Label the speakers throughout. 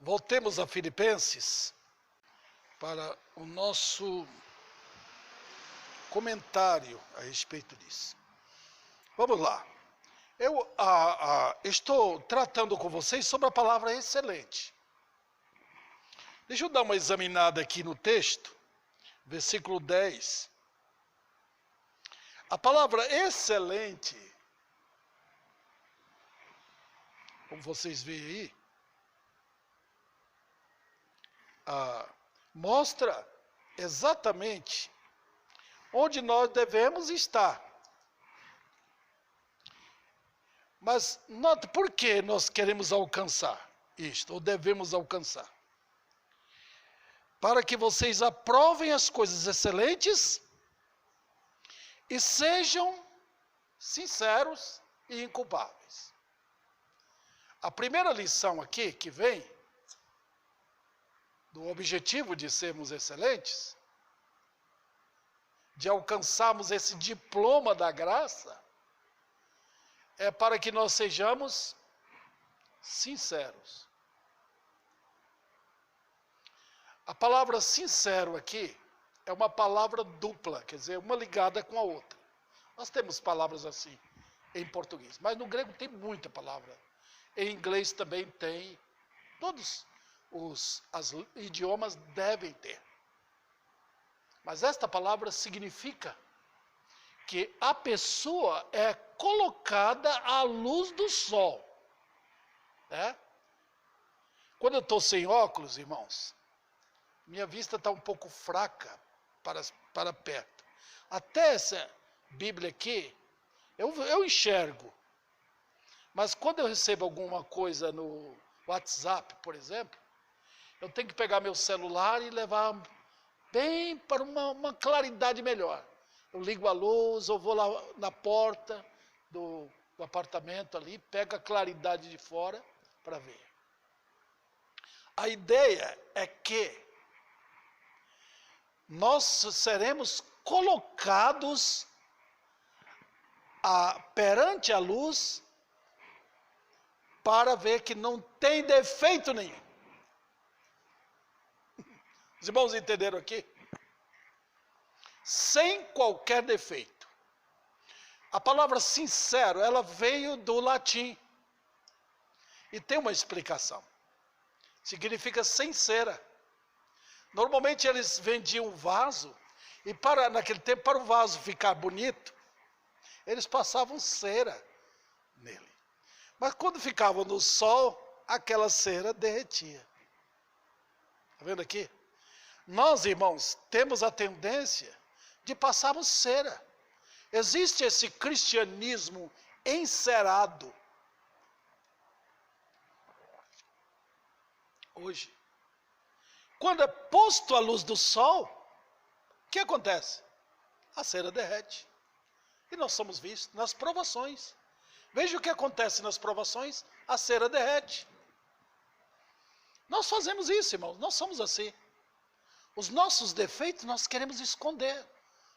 Speaker 1: Voltemos a Filipenses para o nosso comentário a respeito disso. Vamos lá. Eu estou tratando com vocês sobre a palavra excelente. Deixa eu dar uma examinada aqui no texto, versículo 10. A palavra excelente, como vocês veem aí, mostra exatamente onde nós devemos estar. Mas nota, por que nós queremos alcançar isto, ou devemos alcançar? Para que vocês aprovem as coisas excelentes e sejam sinceros e inculpáveis. A primeira lição aqui que vem do objetivo de sermos excelentes, de alcançarmos esse diploma da graça, é para que nós sejamos sinceros. A palavra sincero aqui é uma palavra dupla, quer dizer, uma ligada com a outra. Nós temos palavras assim em português, mas no grego tem muita palavra. Em inglês também tem. Todos os idiomas devem ter. Mas esta palavra significa que a pessoa é colocada à luz do sol. Né? Quando eu estou sem óculos, irmãos, minha vista está um pouco fraca para perto. Até essa Bíblia aqui, eu enxergo. Mas quando eu recebo alguma coisa no WhatsApp, por exemplo, eu tenho que pegar meu celular e levar bem para uma claridade melhor. Eu ligo a luz, eu vou lá na porta do apartamento ali, pego a claridade de fora para ver. A ideia é que nós seremos colocados perante a luz para ver que não tem defeito nenhum. Os irmãos entenderam aqui? Sem qualquer defeito. A palavra sincero, ela veio do latim. E tem uma explicação. Significa sincera. Normalmente eles vendiam um vaso, e naquele tempo, para o vaso ficar bonito, eles passavam cera nele. Mas quando ficava no sol, aquela cera derretia. Está vendo aqui? Nós, irmãos, temos a tendência de passarmos cera. Existe esse cristianismo encerado. Hoje, quando é posto à luz do sol, o que acontece? A cera derrete. E nós somos vistos nas provações. Veja o que acontece nas provações, a cera derrete. Nós fazemos isso, irmãos, nós somos assim. Os nossos defeitos nós queremos esconder,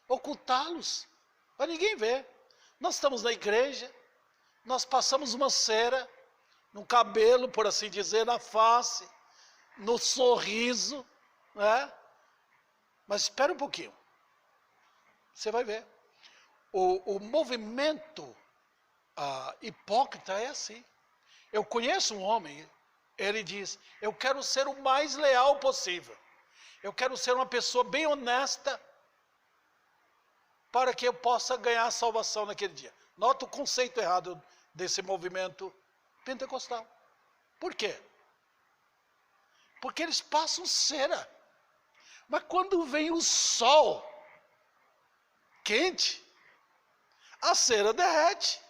Speaker 1: ocultá-los, para ninguém ver. Nós estamos na igreja, nós passamos uma cera no cabelo, por assim dizer, na face, no sorriso, né? Mas espera um pouquinho, você vai ver. O movimento hipócrita é assim. Eu conheço um homem, ele diz, eu quero ser o mais leal possível. Eu quero ser uma pessoa bem honesta para que eu possa ganhar a salvação naquele dia. Nota o conceito errado desse movimento pentecostal. Por quê? Porque eles passam cera. Mas quando vem o sol quente, a cera derrete.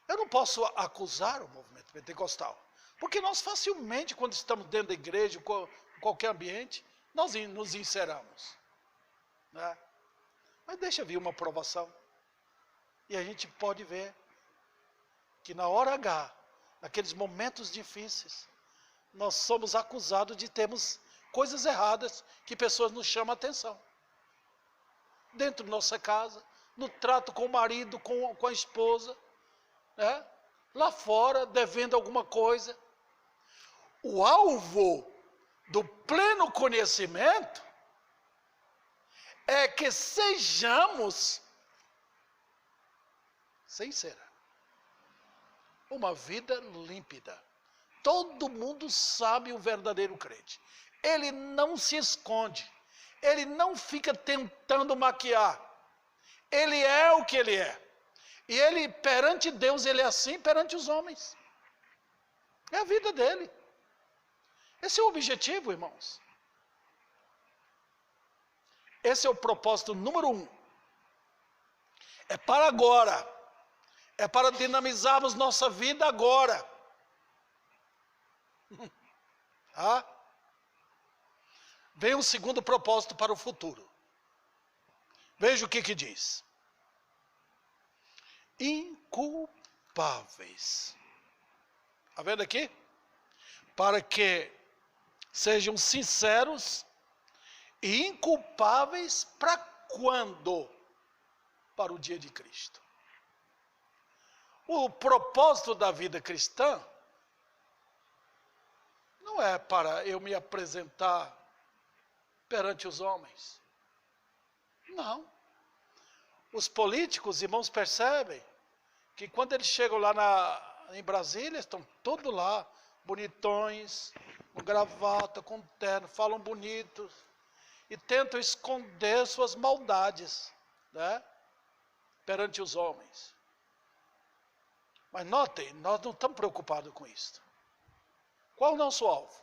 Speaker 1: Eu não posso acusar o movimento pentecostal, porque nós facilmente, quando estamos dentro da igreja, em qualquer ambiente, nós nos enceramos. Né? Mas deixa vir uma provação. E a gente pode ver que na hora H, naqueles momentos difíceis, nós somos acusados de termos coisas erradas que pessoas nos chamam a atenção. Dentro da nossa casa, no trato com o marido, com a esposa, né? Lá fora, devendo alguma coisa. O alvo do pleno conhecimento é que sejamos sinceros. Uma vida límpida. Todo mundo sabe o verdadeiro crente. Ele não se esconde. Ele não fica tentando maquiar. Ele é o que ele é. E ele, perante Deus, ele é assim perante os homens. É a vida dele. Esse é o objetivo, irmãos. Esse é o propósito número 1. É para agora. É para dinamizarmos nossa vida agora. Ah? Vem um segundo propósito para o futuro. Veja o que diz. Inculpáveis. Está vendo aqui? Para que sejam sinceros e inculpáveis para quando? Para o dia de Cristo. O propósito da vida cristã não é para eu me apresentar perante os homens. Não. Os políticos, irmãos, percebem que quando eles chegam lá em Brasília, estão todos lá, bonitões, com gravata, com terno, falam bonitos e tentam esconder suas maldades, né, perante os homens. Mas notem, nós não estamos preocupados com isso. Qual o nosso alvo?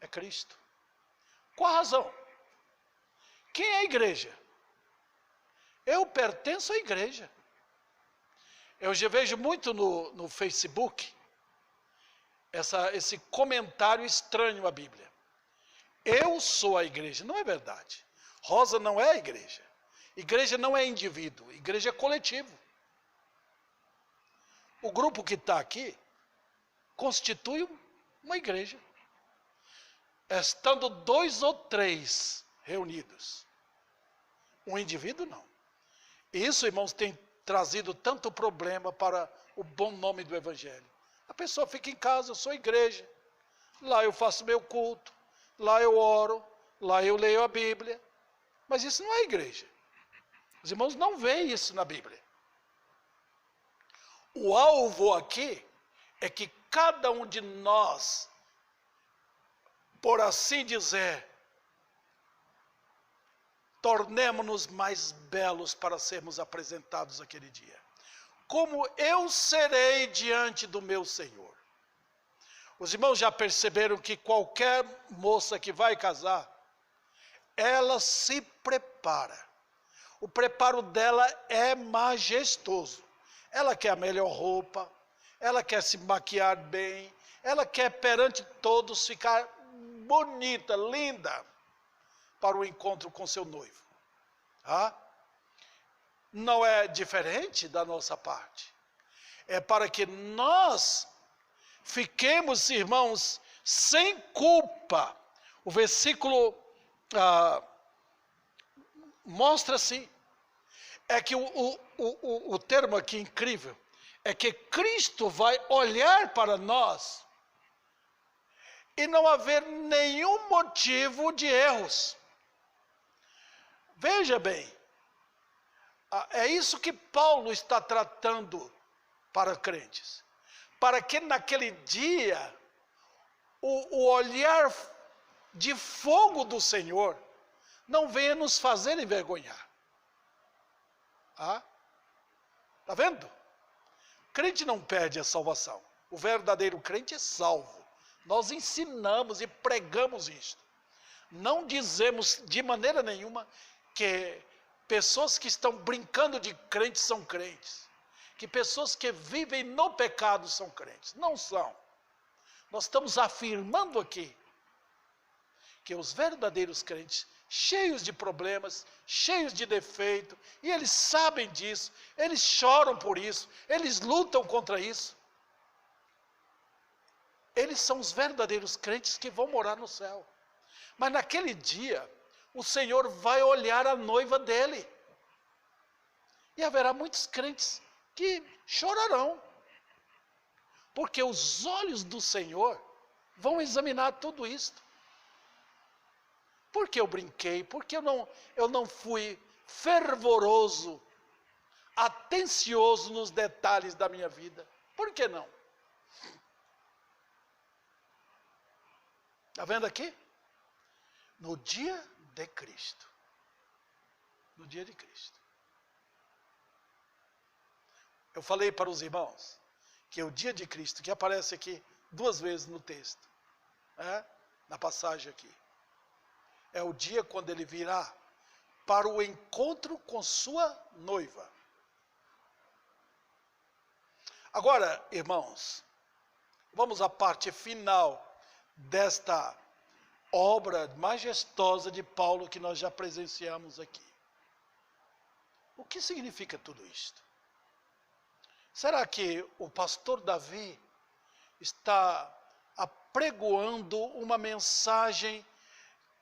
Speaker 1: É Cristo. Qual a razão? Quem é a igreja? Eu pertenço à igreja. Eu já vejo muito no Facebook esse comentário estranho à Bíblia. Eu sou a igreja. Não é verdade. Rosa não é a igreja. Igreja não é indivíduo. Igreja é coletivo. O grupo que está aqui constitui uma igreja. Estando 2 ou 3 reunidos. Um indivíduo não. Isso, irmãos, tem trazido tanto problema para o bom nome do Evangelho. A pessoa fica em casa, eu sou igreja. Lá eu faço meu culto. Lá eu oro. Lá eu leio a Bíblia. Mas isso não é igreja. Os irmãos não veem isso na Bíblia. O alvo aqui é que cada um de nós, por assim dizer, tornemo-nos mais belos para sermos apresentados aquele dia. Como eu serei diante do meu Senhor. Os irmãos já perceberam que qualquer moça que vai casar, ela se prepara. O preparo dela é majestoso. Ela quer a melhor roupa, ela quer se maquiar bem, ela quer perante todos ficar bonita, linda, para o encontro com seu noivo. Ah? Não é diferente da nossa parte. É para que nós fiquemos, irmãos, sem culpa. O versículo mostra assim. É que o termo aqui incrível é que Cristo vai olhar para nós e não haver nenhum motivo de erros. Veja bem, é isso que Paulo está tratando para crentes. Para que naquele dia o olhar de fogo do Senhor não venha nos fazer envergonhar. Ah? Está vendo? Crente não perde a salvação. O verdadeiro crente é salvo. Nós ensinamos e pregamos isto. Não dizemos de maneira nenhuma que pessoas que estão brincando de crentes são crentes. Que pessoas que vivem no pecado são crentes. Não são. Nós estamos afirmando aqui que os verdadeiros crentes, cheios de problemas, cheios de defeito, e eles sabem disso, eles choram por isso, eles lutam contra isso. Eles são os verdadeiros crentes que vão morar no céu. Mas naquele dia, o Senhor vai olhar a noiva dele. E haverá muitos crentes que chorarão. Porque os olhos do Senhor vão examinar tudo isto. Por que eu brinquei? Por que eu não fui fervoroso, atencioso nos detalhes da minha vida? Por que não? Está vendo aqui? No dia de Cristo. No dia de Cristo. Eu falei para os irmãos que é o dia de Cristo, que aparece aqui 2 vezes no texto, na passagem aqui. É o dia quando ele virá para o encontro com sua noiva. Agora, irmãos, vamos à parte final desta obra majestosa de Paulo que nós já presenciamos aqui. O que significa tudo isto? Será que o pastor Davi está apregoando uma mensagem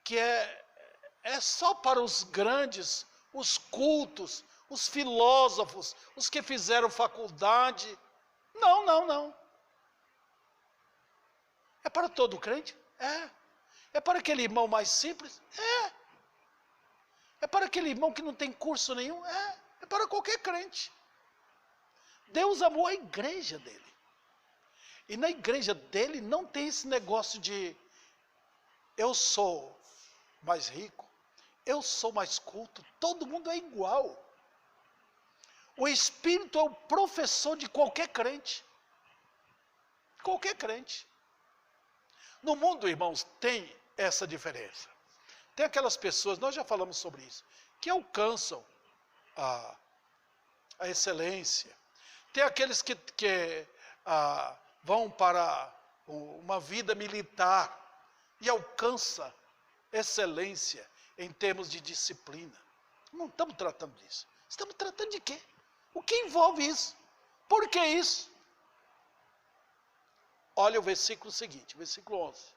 Speaker 1: que é só para os grandes, os cultos, os filósofos, os que fizeram faculdade? Não, não, não. É para todo crente? É. É para aquele irmão mais simples? É. É para aquele irmão que não tem curso nenhum? É. É para qualquer crente. Deus amou a igreja dele. E na igreja dele não tem esse negócio de eu sou mais rico, eu sou mais culto, todo mundo é igual. O Espírito é o professor de qualquer crente. Qualquer crente. No mundo, irmãos, tem essa diferença. Tem aquelas pessoas, nós já falamos sobre isso, que alcançam a excelência. Tem aqueles que vão para uma vida militar e alcançam excelência em termos de disciplina. Não estamos tratando disso. Estamos tratando de quê? O que envolve isso? Por que isso? Olha o versículo seguinte, versículo 11.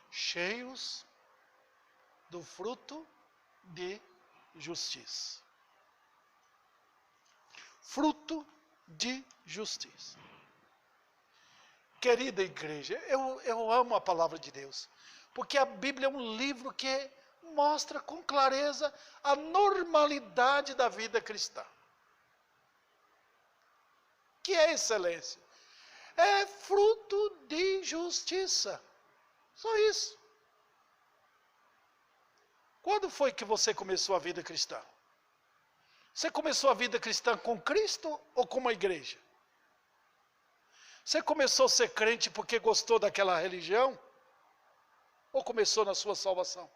Speaker 1: Cheios do fruto de justiça. Fruto de justiça. Querida igreja, eu amo a palavra de Deus, porque a Bíblia é um livro que mostra com clareza a normalidade da vida cristã. Que é excelência? É fruto de justiça. Só isso. Quando foi que você começou a vida cristã? Você começou a vida cristã com Cristo ou com uma igreja? Você começou a ser crente porque gostou daquela religião? Ou começou na sua salvação?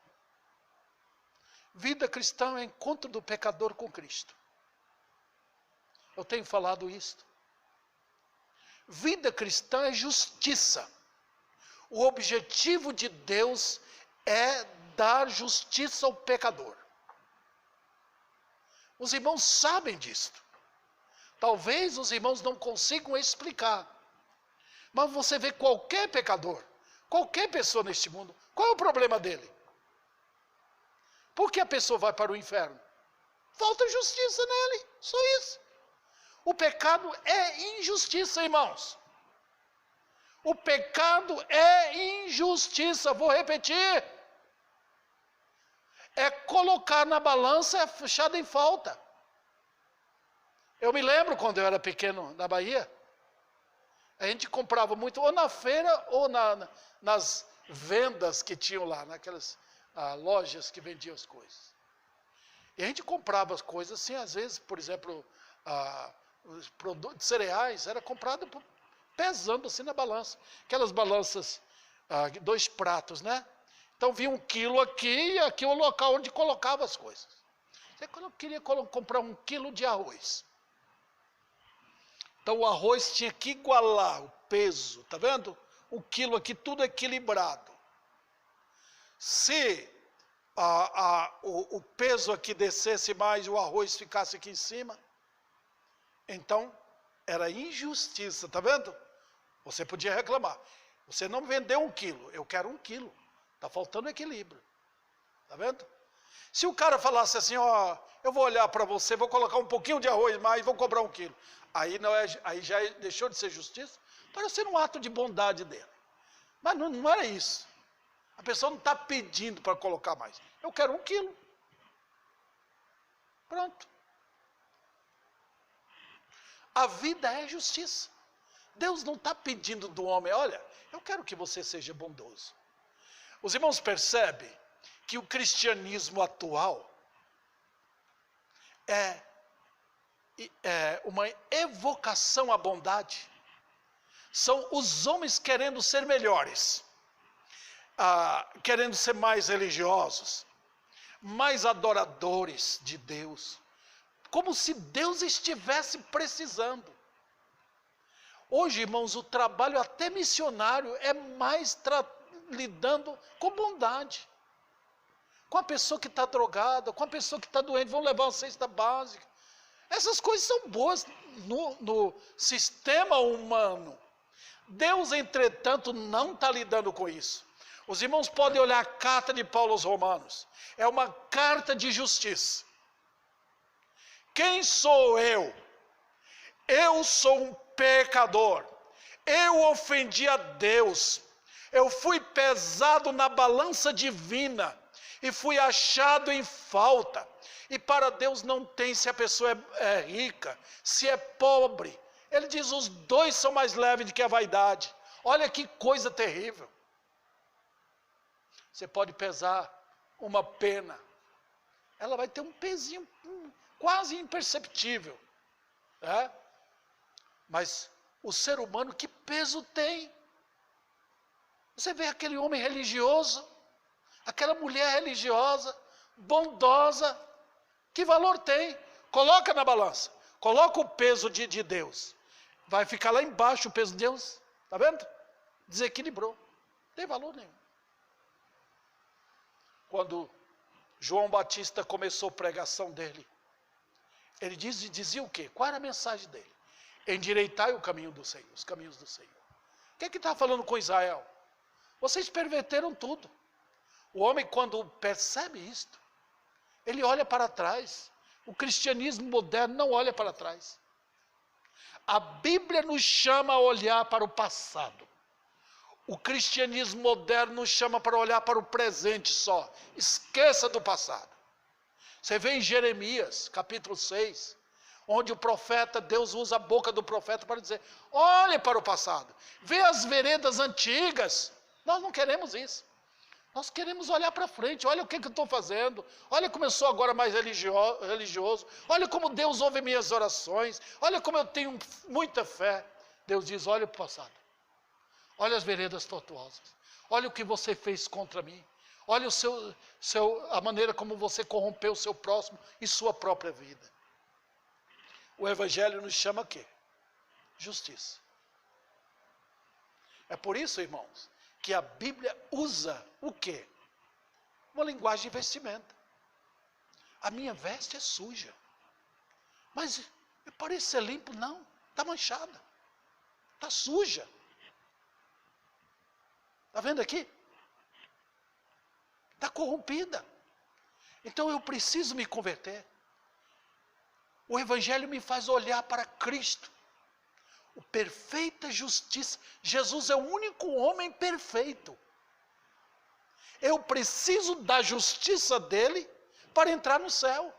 Speaker 1: Vida cristã é encontro do pecador com Cristo. Eu tenho falado isto. Vida cristã é justiça. O objetivo de Deus é dar justiça ao pecador. Os irmãos sabem disto. Talvez os irmãos não consigam explicar. Mas você vê qualquer pecador, qualquer pessoa neste mundo, qual é o problema dele? Por que a pessoa vai para o inferno? Falta justiça nele, só isso. O pecado é injustiça, irmãos. O pecado é injustiça, vou repetir. É colocar na balança fechada em falta. Eu me lembro quando eu era pequeno na Bahia, a gente comprava muito, ou na feira, ou nas vendas que tinham lá, naquelas lojas que vendiam as coisas. E a gente comprava as coisas assim, às vezes, por exemplo, os produtos, cereais, era comprado pesando assim na balança. Aquelas balanças, 2 pratos, né? Então vinha 1 quilo aqui e aqui é o local onde colocava as coisas. Você queria comprar 1 quilo de arroz. Então o arroz tinha que igualar o peso, tá vendo? 1 quilo aqui, tudo equilibrado. Se o peso aqui descesse mais e o arroz ficasse aqui em cima, então era injustiça, tá vendo? Você podia reclamar. Você não vendeu 1 quilo, eu quero 1 quilo. Está faltando equilíbrio. Está vendo? Se o cara falasse assim, ó, eu vou olhar para você, vou colocar um pouquinho de arroz mais, vou cobrar 1 quilo. Aí já deixou de ser justiça? Parecendo um ato de bondade dele. Mas não era isso. A pessoa não está pedindo para colocar mais. Eu quero 1 quilo. Pronto. A vida é justiça. Deus não está pedindo do homem, olha, eu quero que você seja bondoso. Os irmãos percebem que o cristianismo atual é uma evocação à bondade. São os homens querendo ser melhores, querendo ser mais religiosos, mais adoradores de Deus, como se Deus estivesse precisando. Hoje, irmãos, o trabalho até missionário é mais lidando com bondade. Com a pessoa que está drogada, com a pessoa que está doente, vão levar uma cesta básica. Essas coisas são boas no sistema humano. Deus, entretanto, não está lidando com isso. Os irmãos podem olhar a carta de Paulo aos Romanos. É uma carta de justiça. Quem sou eu? Eu sou um pecador. Eu ofendi a Deus. Eu fui pesado na balança divina e fui achado em falta. E para Deus não tem se a pessoa é rica, se é pobre. Ele diz, os dois são mais leves do que a vaidade. Olha que coisa terrível. Você pode pesar uma pena. Ela vai ter um pezinho quase imperceptível. Mas o ser humano, que peso tem? Você vê aquele homem religioso, aquela mulher religiosa, bondosa, que valor tem? Coloca na balança, coloca o peso de Deus. Vai ficar lá embaixo o peso de Deus, está vendo? Desequilibrou, não tem valor nenhum. Quando João Batista começou a pregação dele, ele dizia o quê? Qual era a mensagem dele? Endireitai o caminho do Senhor, os caminhos do Senhor. O que é que está falando com Israel? Vocês perverteram tudo. O homem, quando percebe isto, ele olha para trás. O cristianismo moderno não olha para trás. A Bíblia nos chama a olhar para o passado. O cristianismo moderno nos chama para olhar para o presente só. Esqueça do passado. Você vê em Jeremias, capítulo 6, onde o profeta, Deus usa a boca do profeta para dizer, olhe para o passado, vê as veredas antigas. Nós não queremos isso. Nós queremos olhar para frente, olha o que eu estou fazendo, olha como eu sou agora mais religioso, olha como Deus ouve minhas orações, olha como eu tenho muita fé. Deus diz, olha para o passado, olha as veredas tortuosas, olha o que você fez contra mim, olha a maneira como você corrompeu o seu próximo e sua própria vida. O Evangelho nos chama a quê? Justiça. É por isso, irmãos, que a Bíblia usa o quê? Uma linguagem de vestimenta. A minha veste é suja. Mas parece ser limpo? Não, está manchada. Está suja. Está vendo aqui? Está corrompida. Então eu preciso me converter. O Evangelho me faz olhar para Cristo. O perfeita justiça. Jesus é o único homem perfeito. Eu preciso da justiça dele para entrar no céu.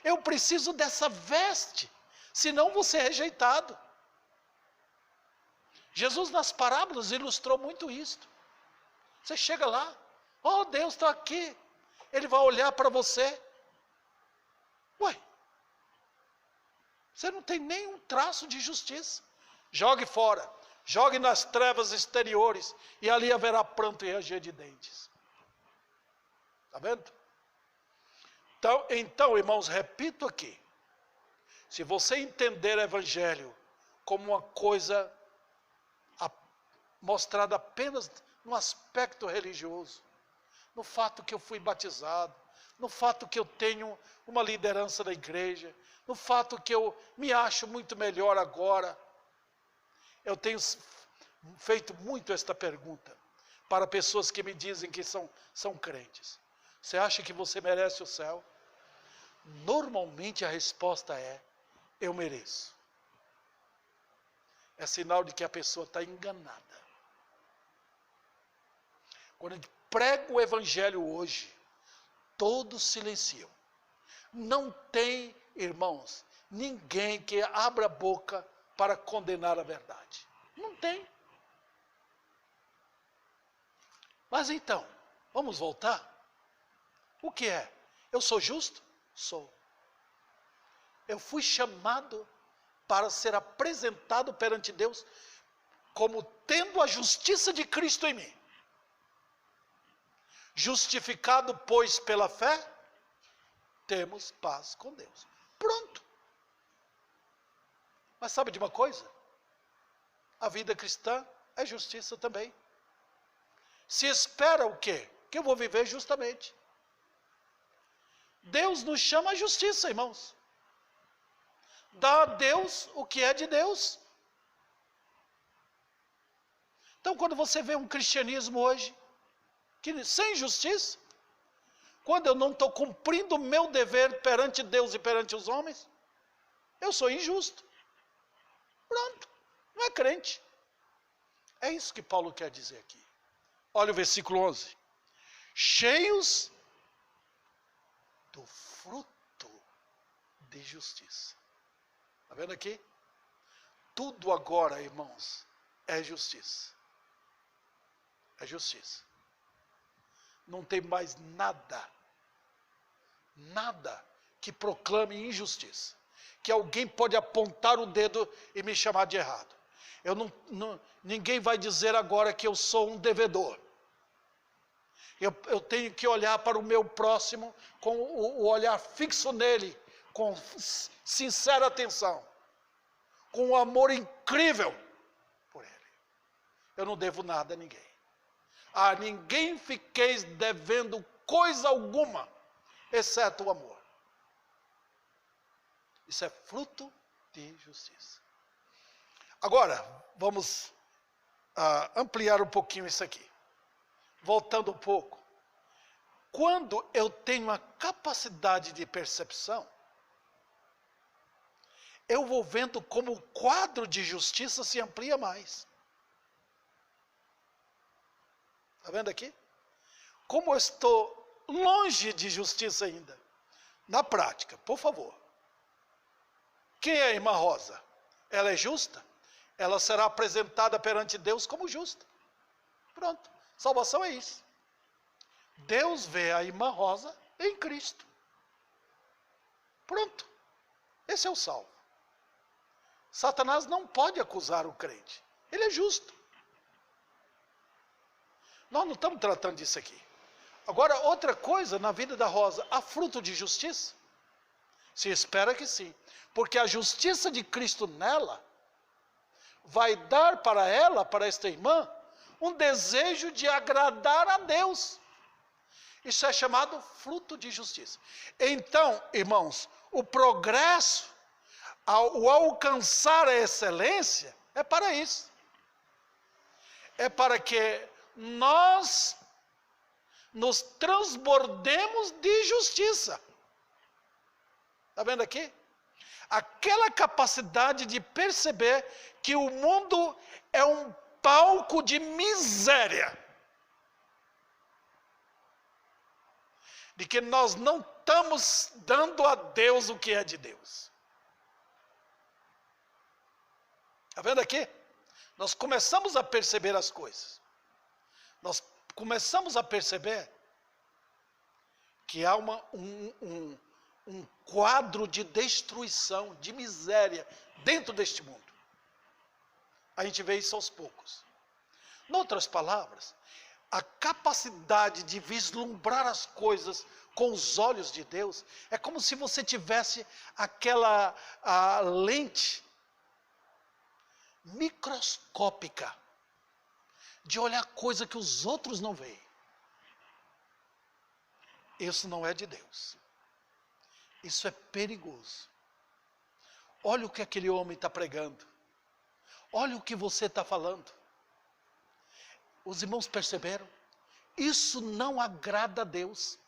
Speaker 1: Eu preciso dessa veste, senão vou ser rejeitado. Jesus nas parábolas ilustrou muito isto. Você chega lá, oh Deus está aqui. Ele vai olhar para você. Ué, você não tem nenhum traço de justiça. Jogue fora, jogue nas trevas exteriores, e ali haverá pranto e ranger de dentes. Está vendo? Então, irmãos, repito aqui. Se você entender o Evangelho como uma coisa mostrada apenas no aspecto religioso, no fato que eu fui batizado, no fato que eu tenho uma liderança da igreja, no fato que eu me acho muito melhor agora. Eu tenho feito muito esta pergunta para pessoas que me dizem que são crentes. Você acha que você merece o céu? Normalmente a resposta é, eu mereço. é sinal de que a pessoa está enganada. Quando a gente prega o evangelho hoje, todos silenciam. Não tem, irmãos, ninguém que abra a boca para condenar a verdade. Não tem. Mas então, vamos voltar? O que é? Eu sou justo? Sou. Eu fui chamado para ser apresentado perante Deus como tendo a justiça de Cristo em mim. Justificado, pois, pela fé, temos paz com Deus. Pronto. Mas sabe de uma coisa? A vida cristã é justiça também. Se espera o quê? Que eu vou viver justamente. Deus nos chama à justiça, irmãos. Dá a Deus o que é de Deus. Então, quando você vê um cristianismo hoje, sem justiça, quando eu não estou cumprindo o meu dever perante Deus e perante os homens, eu sou injusto. Pronto, não é crente. É isso que Paulo quer dizer aqui. Olha o versículo 11. Cheios do fruto de justiça. Está vendo aqui? Tudo agora, irmãos, é justiça. É justiça. Não tem mais nada que proclame injustiça. Que alguém pode apontar o dedo e me chamar de errado. Ninguém vai dizer agora que eu sou um devedor. Eu tenho que olhar para o meu próximo com o olhar fixo nele, com sincera atenção, com um amor incrível por ele. Eu não devo nada a ninguém. A ninguém fiqueis devendo coisa alguma, exceto o amor. Isso é fruto de justiça. Agora, vamos ampliar um pouquinho isso aqui. Voltando um pouco. Quando eu tenho a capacidade de percepção, eu vou vendo como o quadro de justiça se amplia mais. Está vendo aqui? Como eu estou longe de justiça ainda. Na prática, por favor. Quem é a irmã Rosa? Ela é justa? Ela será apresentada perante Deus como justa. Pronto. Salvação é isso. Deus vê a irmã Rosa em Cristo. Pronto. Esse é o salvo. Satanás não pode acusar o crente. Ele é justo. Nós não estamos tratando disso aqui. Agora, outra coisa na vida da Rosa, há fruto de justiça? Se espera que sim. Porque a justiça de Cristo nela vai dar para ela, para esta irmã, um desejo de agradar a Deus. Isso é chamado fruto de justiça. Então, irmãos, o progresso, o alcançar a excelência, é para isso. É para que nós nos transbordemos de justiça. Está vendo aqui? Aquela capacidade de perceber que o mundo é um palco de miséria. De que nós não estamos dando a Deus o que é de Deus. Está vendo aqui? Nós começamos a perceber as coisas. Nós começamos a perceber que há um quadro de destruição, de miséria dentro deste mundo. A gente vê isso aos poucos. Em outras palavras, a capacidade de vislumbrar as coisas com os olhos de Deus é como se você tivesse aquela lente microscópica de olhar coisa que os outros não veem. Isso não é de Deus. Isso é perigoso. Olha o que aquele homem está pregando. Olha o que você está falando. Os irmãos perceberam? Isso não agrada a Deus.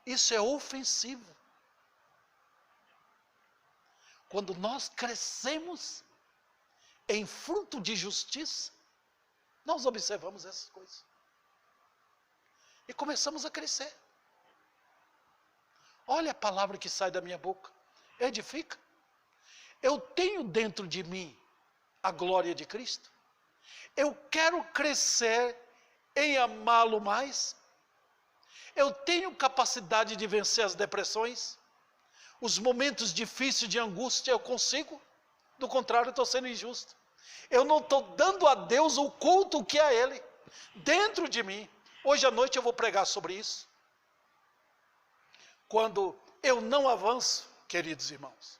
Speaker 1: Isso é ofensivo. quando nós crescemos em fruto de justiça, nós observamos essas coisas. E começamos a crescer. Olha a palavra que sai da minha boca. Edifica. Eu tenho dentro de mim a glória de Cristo. Eu quero crescer em amá-lo mais. Eu tenho capacidade de vencer as depressões. Os momentos difíceis de angústia eu consigo. Do contrário, eu estou sendo injusto. Eu não estou dando a Deus o culto que é a Ele. Dentro de mim. Hoje à noite eu vou pregar sobre isso. Quando eu não avanço, queridos irmãos.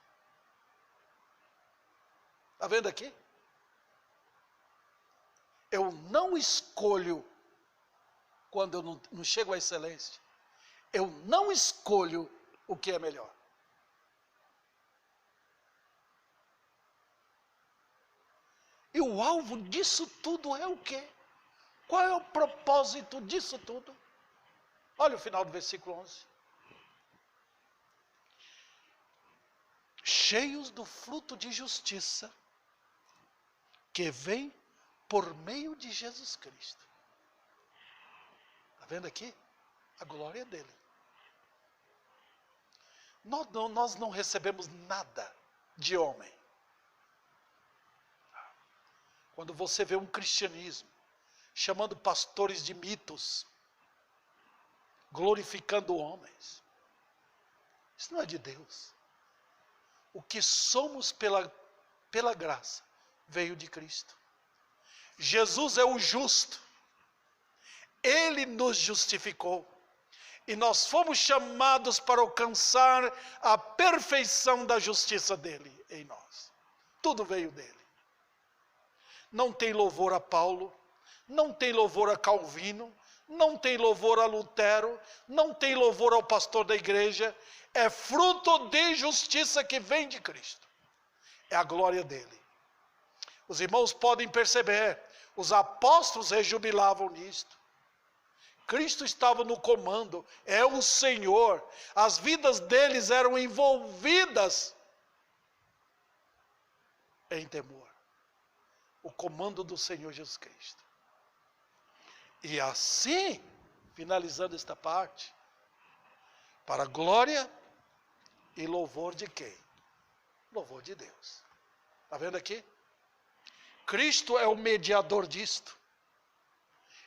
Speaker 1: Está vendo aqui? Eu não escolho, quando eu não chego à excelência, eu não escolho o que é melhor. E o alvo disso tudo é o quê? Qual é o propósito disso tudo? Olha o final do versículo 11. Cheios do fruto de justiça, que vem por meio de Jesus Cristo. Está vendo aqui? A glória dele. Nós não recebemos nada de homem. Quando você vê um cristianismo chamando pastores de mitos, glorificando homens, isso não é de Deus. O que somos pela graça veio de Cristo. Jesus é o justo. Ele nos justificou. E nós fomos chamados para alcançar a perfeição da justiça dele em nós. Tudo veio dele. Não tem louvor a Paulo, não tem louvor a Calvino, não tem louvor a Lutero, não tem louvor ao pastor da igreja. É fruto de justiça que vem de Cristo. É a glória dele. Os irmãos podem perceber, os apóstolos rejubilavam nisto. Cristo estava no comando, é o Senhor. As vidas deles eram envolvidas em temor. O comando do Senhor Jesus Cristo. E assim, finalizando esta parte, para a glória e louvor de quem? Louvor de Deus. Está vendo aqui? Cristo é o mediador disto.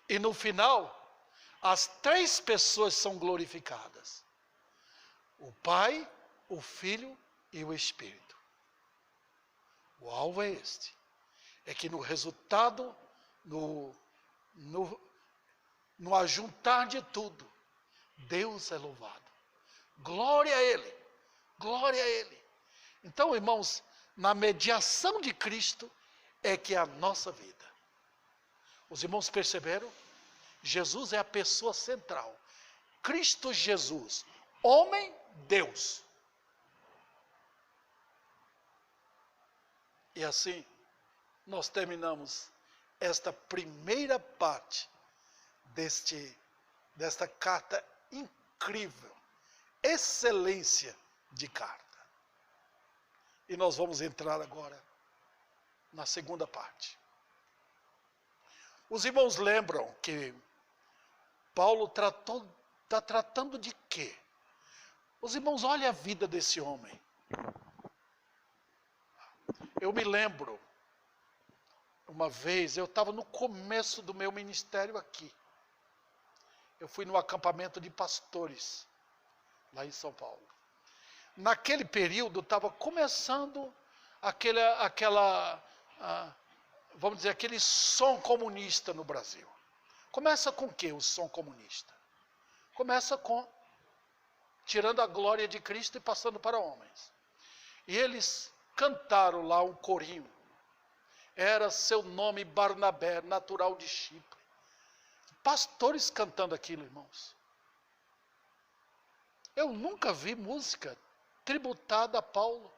Speaker 1: E no final, as três pessoas são glorificadas. O Pai, o Filho e o Espírito. O alvo é este. É que no resultado, no ajuntar de tudo, Deus é louvado. Glória a Ele. Glória a Ele. Então, irmãos, na mediação de Cristo é que é a nossa vida. Os irmãos perceberam? Jesus é a pessoa central. Cristo Jesus, homem, Deus. E assim, nós terminamos esta primeira parte desta carta incrível, excelência de carta. E nós vamos entrar agora na segunda parte. Os irmãos lembram que Paulo está tratando de quê? Os irmãos, olhem a vida desse homem. Eu me lembro, uma vez, eu estava no começo do meu ministério aqui. Eu fui no acampamento de pastores, lá em São Paulo. Naquele período, estava começando vamos dizer, aquele som comunista no Brasil. Começa com o quê, o som comunista? Começa com tirando a glória de Cristo e passando para homens. E eles cantaram lá um corinho. Era seu nome Barnabé, natural de Chipre. Pastores cantando aquilo, irmãos. Eu nunca vi música tributada a Paulo.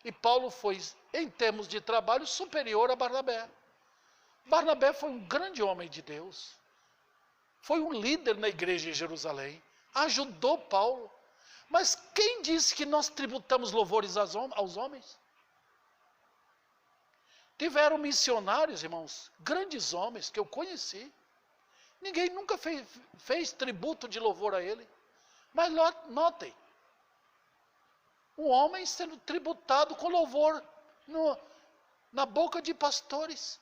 Speaker 1: E Paulo foi, em termos de trabalho, superior a Barnabé. Barnabé foi um grande homem de Deus. Foi um líder na igreja em Jerusalém. Ajudou Paulo. Mas quem disse que nós tributamos louvores aos homens? Tiveram missionários, irmãos, grandes homens que eu conheci. Ninguém nunca fez tributo de louvor a ele. Mas notem, um homem sendo tributado com louvor na boca de pastores.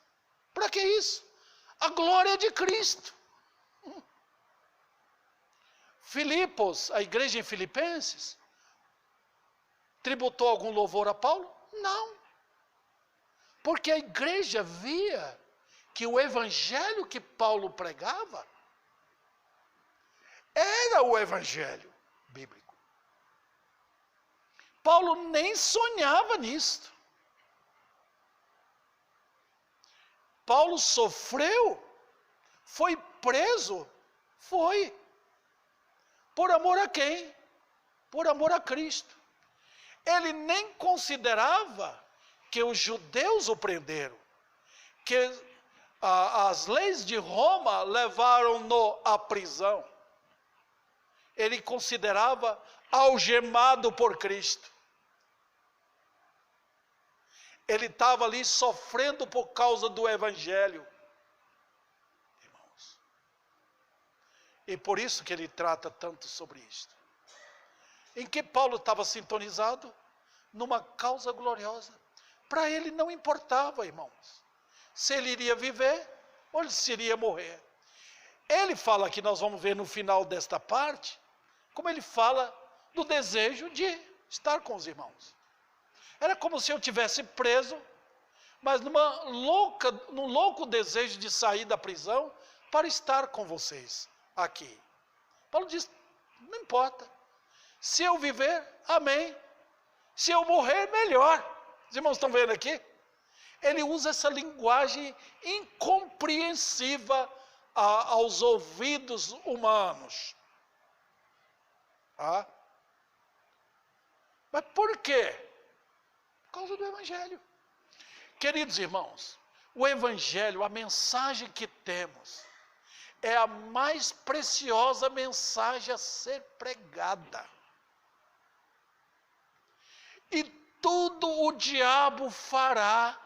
Speaker 1: Para que isso? A glória de Cristo. Filipos, a igreja em Filipenses, tributou algum louvor a Paulo? Não. Porque a igreja via que o evangelho que Paulo pregava era o evangelho bíblico. Paulo nem sonhava nisto. Paulo sofreu, foi preso, foi. Por amor a quem? Por amor a Cristo. Ele nem considerava que os judeus o prenderam, que as leis de Roma levaram-no à prisão. Ele considerava algemado por Cristo. Ele estava ali sofrendo por causa do evangelho. Irmãos. E por isso que ele trata tanto sobre isto. Em que Paulo estava sintonizado? Numa causa gloriosa. Para ele não importava, irmãos, se ele iria viver ou se iria morrer. Ele fala que nós vamos ver no final desta parte, como ele fala do desejo de estar com os irmãos. Era como se eu tivesse preso, mas num louco desejo de sair da prisão para estar com vocês aqui. Paulo diz, não importa. Se eu viver, amém. Se eu morrer, melhor. Os irmãos estão vendo aqui? Ele usa essa linguagem incompreensiva aos ouvidos humanos. Ah? Mas por quê? Por causa do evangelho. Queridos irmãos, o evangelho, a mensagem que temos, é a mais preciosa mensagem a ser pregada. E tudo o diabo fará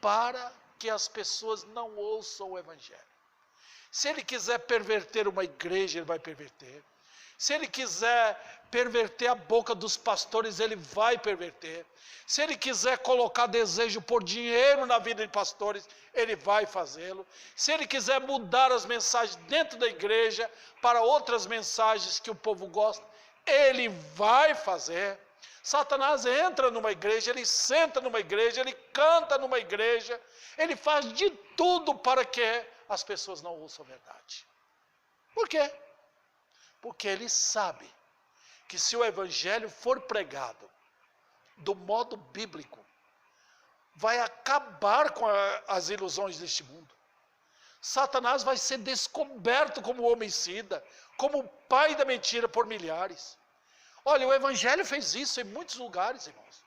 Speaker 1: para que as pessoas não ouçam o evangelho. Se ele quiser perverter uma igreja, ele vai perverter. Se ele quiser perverter a boca dos pastores, ele vai perverter. Se ele quiser colocar desejo por dinheiro na vida de pastores, ele vai fazê-lo. Se ele quiser mudar as mensagens dentro da igreja para outras mensagens que o povo gosta, ele vai fazer. Satanás entra numa igreja, ele senta numa igreja, ele canta numa igreja, ele faz de tudo para que as pessoas não ouçam a verdade. Por quê? Porque ele sabe que se o evangelho for pregado do modo bíblico, vai acabar com as ilusões deste mundo. Satanás vai ser descoberto como homicida, como o pai da mentira por milhares. Olha, o evangelho fez isso em muitos lugares, irmãos.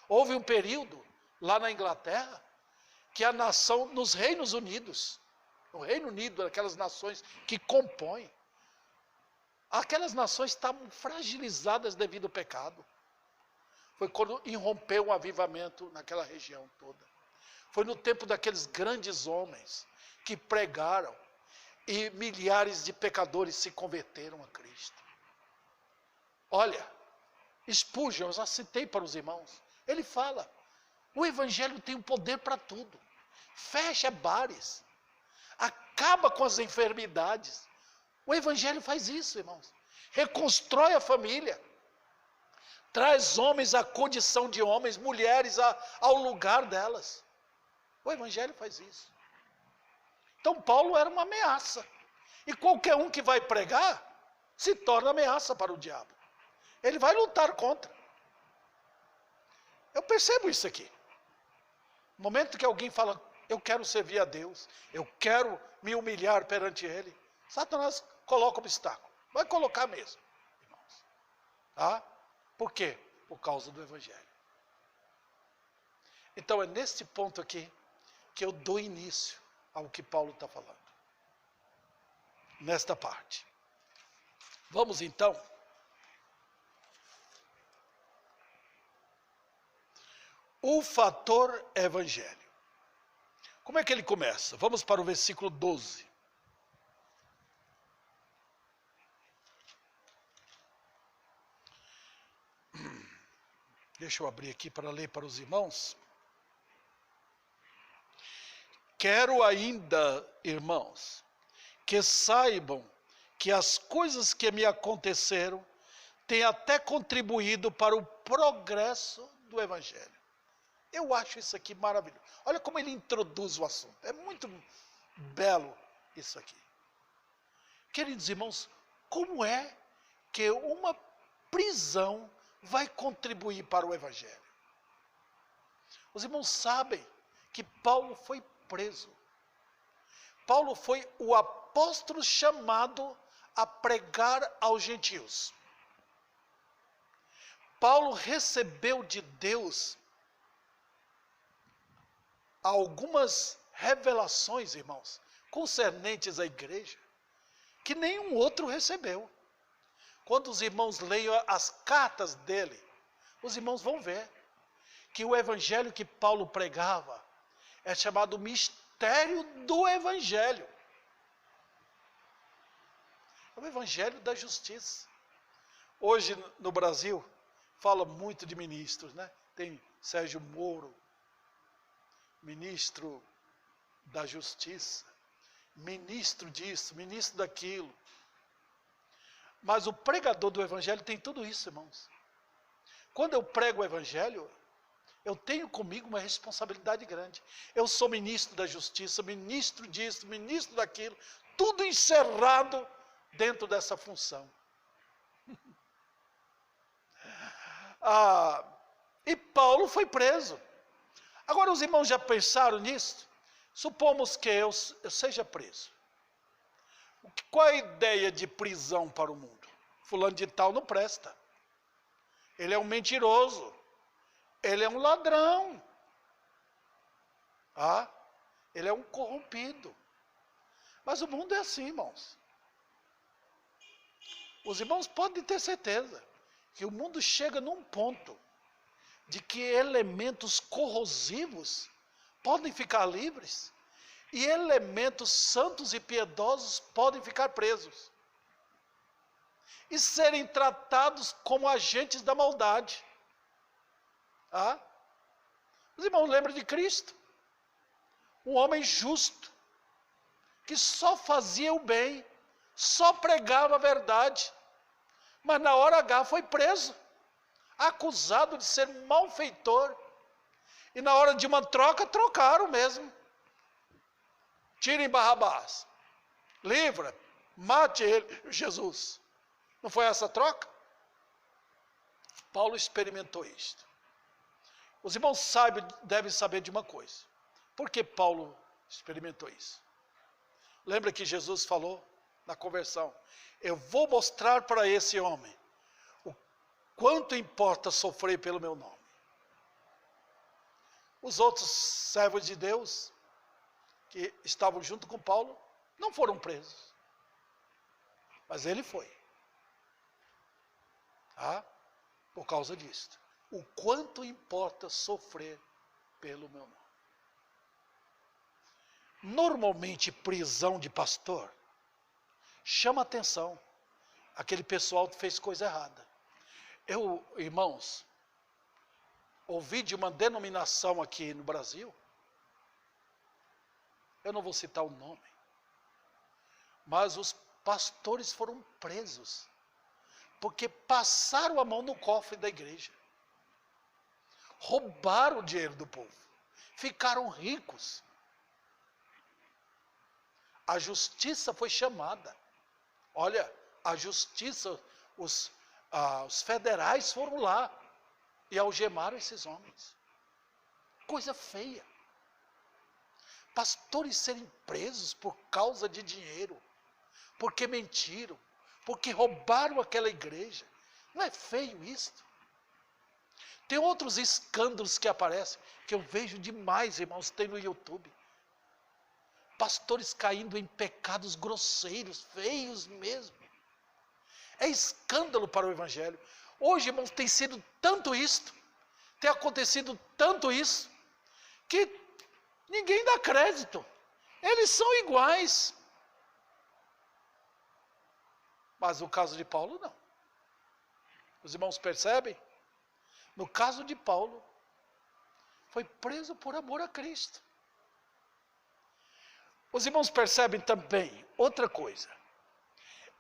Speaker 1: Houve um período lá na Inglaterra que a nação, nos Reinos Unidos, no Reino Unido, aquelas nações que compõem, aquelas nações estavam fragilizadas devido ao pecado. Foi quando irrompeu um avivamento naquela região toda. Foi no tempo daqueles grandes homens que pregaram e milhares de pecadores se converteram a Cristo. Olha, Spurgeon, eu já citei para os irmãos, ele fala, o evangelho tem um poder para tudo. Fecha bares, acaba com as enfermidades. O evangelho faz isso, irmãos. Reconstrói a família. Traz homens à condição de homens, mulheres ao lugar delas. O evangelho faz isso. Então Paulo era uma ameaça. E qualquer um que vai pregar, se torna ameaça para o diabo. Ele vai lutar contra. Eu percebo isso aqui. No momento que alguém fala, eu quero servir a Deus, eu quero me humilhar perante Ele, Satanás coloca obstáculo. Vai colocar mesmo, irmãos. Tá? Por quê? Por causa do evangelho. Então é neste ponto aqui que eu dou início ao que Paulo está falando. Nesta parte. Vamos então o fator evangelho. Como é que ele começa? Vamos para o versículo 12. Deixa eu abrir aqui para ler para os irmãos. Quero ainda, irmãos, que saibam que as coisas que me aconteceram têm até contribuído para o progresso do evangelho. Eu acho isso aqui maravilhoso. Olha como ele introduz o assunto. É muito belo isso aqui. Queridos irmãos, como é que uma prisão vai contribuir para o evangelho? Os irmãos sabem que Paulo foi preso. Paulo foi o apóstolo chamado a pregar aos gentios. Paulo recebeu de Deus algumas revelações, irmãos, concernentes à igreja, que nenhum outro recebeu. Quando os irmãos leem as cartas dele, os irmãos vão ver que o evangelho que Paulo pregava é chamado mistério do evangelho. É o evangelho da justiça. Hoje no Brasil, fala muito de ministros, né? Tem Sérgio Moro, ministro da justiça, ministro disso, ministro daquilo. Mas o pregador do evangelho tem tudo isso, irmãos. Quando eu prego o evangelho, eu tenho comigo uma responsabilidade grande. Eu sou ministro da justiça, ministro disso, ministro daquilo, tudo encerrado dentro dessa função. E Paulo foi preso. Agora os irmãos já pensaram nisso? Supomos que eu seja preso. Qual é a ideia de prisão para o mundo? Fulano de tal não presta. Ele é um mentiroso. Ele é um ladrão. Ele é um corrompido. Mas o mundo é assim, irmãos. Os irmãos podem ter certeza que o mundo chega num ponto de que elementos corrosivos podem ficar livres e elementos santos e piedosos podem ficar presos e serem tratados como agentes da maldade. Os irmãos lembram de Cristo? Um homem justo, que só fazia o bem, só pregava a verdade, mas na hora H foi preso, acusado de ser malfeitor, e na hora de uma troca, trocaram mesmo. Tirem Barrabás, livra, mate ele, Jesus. Não foi essa troca? Paulo experimentou isto. Os irmãos devem saber de uma coisa. Por que Paulo experimentou isso? Lembra que Jesus falou na conversão: eu vou mostrar para esse homem o quanto importa sofrer pelo meu nome. Os outros servos de Deus que estavam junto com Paulo não foram presos, mas ele foi. Por causa disso. O quanto importa sofrer pelo meu nome. Normalmente, prisão de pastor chama atenção. Aquele pessoal que fez coisa errada. Eu, irmãos, ouvi de uma denominação aqui no Brasil, eu não vou citar o nome, mas os pastores foram presos porque passaram a mão no cofre da igreja. Roubaram o dinheiro do povo. Ficaram ricos. A justiça foi chamada. Olha, a justiça, os federais foram lá e algemaram esses homens. Coisa feia. Pastores serem presos por causa de dinheiro, porque mentiram, porque roubaram aquela igreja. Não é feio isto? Tem outros escândalos que aparecem, que eu vejo demais, irmãos, tem no YouTube. Pastores caindo em pecados grosseiros, feios mesmo. É escândalo para o evangelho. Hoje, irmãos, tem sido tanto isto, tem acontecido tanto isso, que ninguém dá crédito. Eles são iguais. Mas no caso de Paulo, não. Os irmãos percebem? No caso de Paulo, foi preso por amor a Cristo. Os irmãos percebem também outra coisa.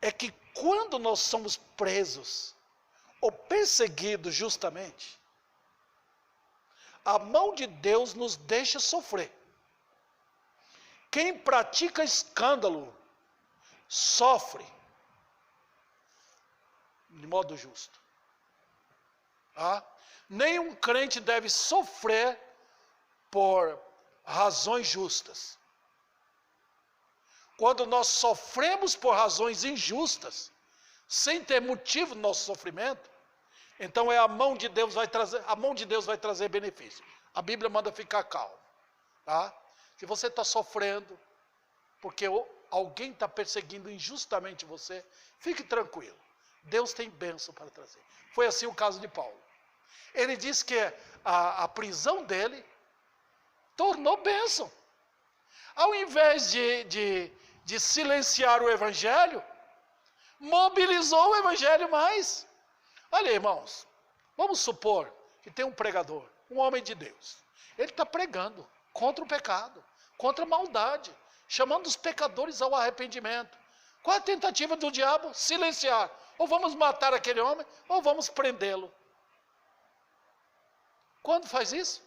Speaker 1: É que quando nós somos presos ou perseguidos justamente, a mão de Deus nos deixa sofrer. Quem pratica escândalo sofre de modo justo. Nenhum crente deve sofrer por razões justas. Quando nós sofremos por razões injustas, sem ter motivo no nosso sofrimento, então a mão de Deus vai trazer benefício. A Bíblia manda ficar calmo. Se você está sofrendo porque alguém está perseguindo injustamente você, fique tranquilo. Deus tem bênção para trazer. Foi assim o caso de Paulo. Ele diz que a prisão dele tornou bênção. Ao invés de silenciar o Evangelho, mobilizou o Evangelho mais. Olha, irmãos, vamos supor que tem um pregador, um homem de Deus. Ele está pregando contra o pecado, contra a maldade, chamando os pecadores ao arrependimento. Qual a tentativa do diabo? Silenciar. Ou vamos matar aquele homem, ou vamos prendê-lo. Quando faz isso?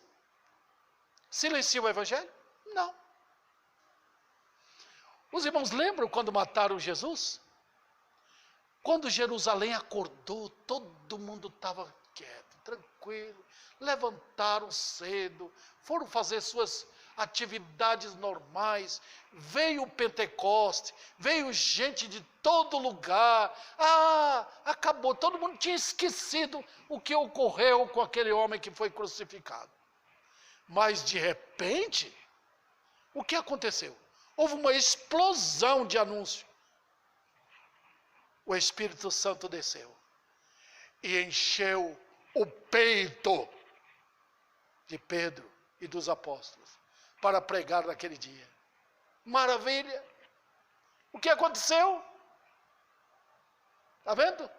Speaker 1: Silencia o Evangelho? Não. Os irmãos lembram quando mataram Jesus? Quando Jerusalém acordou, todo mundo estava quieto, tranquilo. Levantaram cedo, foram fazer suas atividades normais. Veio o Pentecoste, veio gente de todo lugar. Acabou, todo mundo tinha esquecido o que ocorreu com aquele homem que foi crucificado. Mas de repente, o que aconteceu? Houve uma explosão de anúncio. O Espírito Santo desceu e encheu o peito de Pedro e dos apóstolos para pregar naquele dia. Maravilha! O que aconteceu? Está vendo?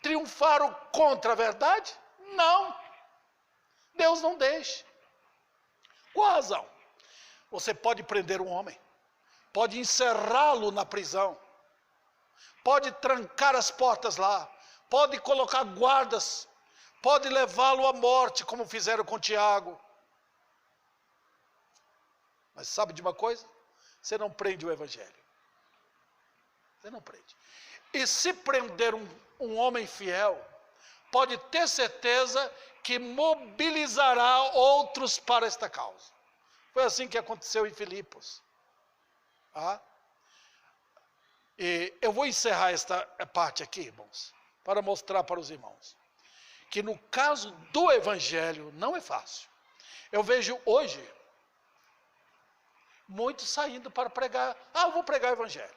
Speaker 1: Triunfaram contra a verdade? Não! Deus não deixa. Qual a razão? Você pode prender um homem, pode encerrá-lo na prisão, pode trancar as portas lá, pode colocar guardas, pode levá-lo à morte, como fizeram com Tiago. Mas sabe de uma coisa? Você não prende o Evangelho. Você não prende. E se prender um homem fiel, pode ter certeza que mobilizará outros para esta causa. Foi assim que aconteceu em Filipos. E eu vou encerrar esta parte aqui, irmãos, para mostrar para os irmãos que no caso do Evangelho não é fácil. Eu vejo hoje muitos saindo para pregar. Eu vou pregar o Evangelho.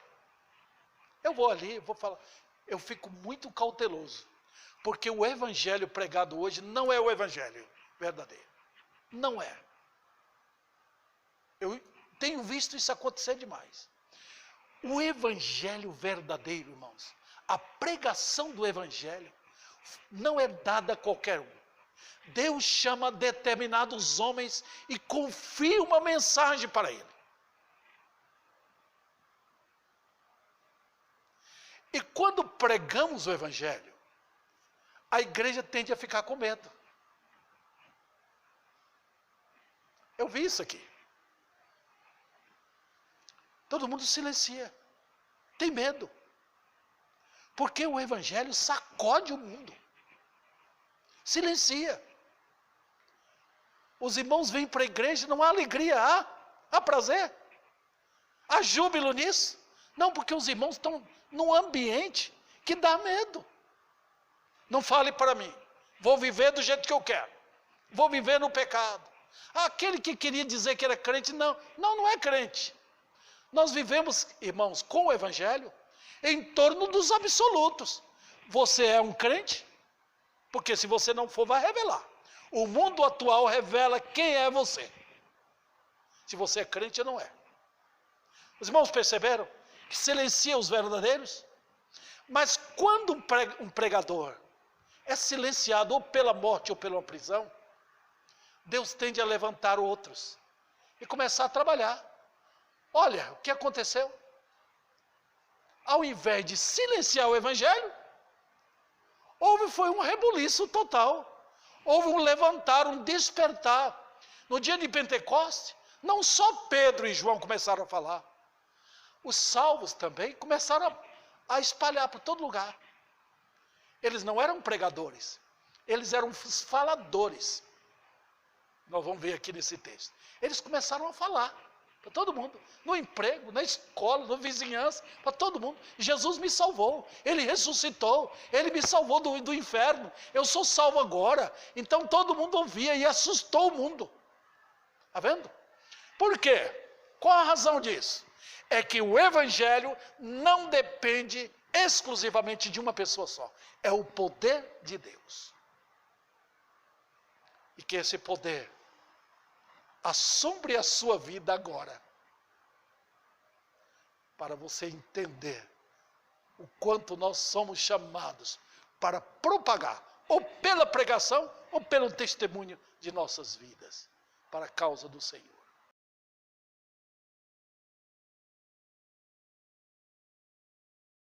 Speaker 1: Eu vou ali, vou falar. Eu fico muito cauteloso, porque o Evangelho pregado hoje não é o Evangelho verdadeiro. Não é. Eu tenho visto isso acontecer demais. O Evangelho verdadeiro, irmãos, a pregação do Evangelho não é dada a qualquer um. Deus chama determinados homens e confia uma mensagem para ele. E quando pregamos o Evangelho, a igreja tende a ficar com medo. Eu vi isso aqui. Todo mundo silencia. Tem medo. Porque o Evangelho sacode o mundo. Silencia. Os irmãos vêm para a igreja, não há alegria, há prazer. Há júbilo nisso. Não, porque os irmãos estão num ambiente que dá medo. Não fale para mim. Vou viver do jeito que eu quero. Vou viver no pecado. Aquele que queria dizer que era crente, não é crente. Nós vivemos, irmãos, com o Evangelho em torno dos absolutos. Você é um crente? Porque se você não for, vai revelar. O mundo atual revela quem é você. Se você é crente ou não é. Os irmãos perceberam que silencia os verdadeiros? Mas quando um pregador é silenciado ou pela morte ou pela prisão, Deus tende a levantar outros e começar a trabalhar. Olha o que aconteceu. Ao invés de silenciar o evangelho, foi um rebuliço total. Houve um levantar, um despertar. No dia de Pentecostes, não só Pedro e João começaram a falar. Os salvos também começaram a espalhar por todo lugar. Eles não eram pregadores, eles eram os faladores. Nós vamos ver aqui nesse texto. Eles começaram a falar para todo mundo, no emprego, na escola, na vizinhança, para todo mundo. Jesus me salvou, Ele ressuscitou, Ele me salvou do inferno, eu sou salvo agora. Então todo mundo ouvia e assustou o mundo. Está vendo? Por quê? Qual a razão disso? É que o evangelho não depende exclusivamente de uma pessoa só. É o poder de Deus. E que esse poder assombre a sua vida agora, para você entender o quanto nós somos chamados para propagar, ou pela pregação, ou pelo testemunho de nossas vidas, para a causa do Senhor.